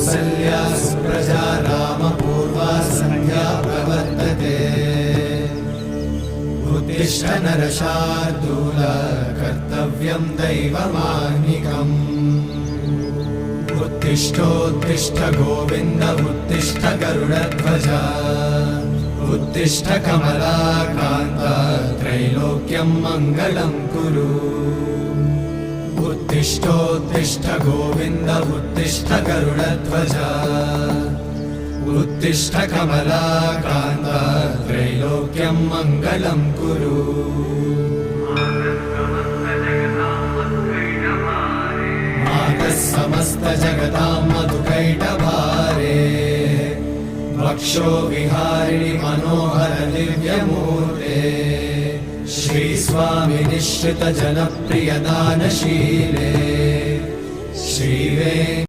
कौसल्या सुप्रजा रामपूर्वा सन्ध्या प्रवर्तते उत्तिष्ठ नरशार्दूल कर्तव्यं दैवमाह्निकम् उत्तिष्ठोत्तिष्ठ गोविन्द उत्तिष्ठ गरुडध्वज उत्तिष्ठ कमलाकान्त त्रैलोक्यं मङ्गलं कुरु उत्तिष्ठोत्तिष्ठ गोविन्द उत्तिष्ठ गरुडध्वज उत्तिष्ठ कमलाकान्त त्रैलोक्यं मङ्गलं कुरु मातः समस्त जगतां मधुकैटभारे वक्षो विहारिणि मनोहर दिव्यमूर्ते श्रीस्वामि निश्चित जनप्रिय दानशीले श्रीवे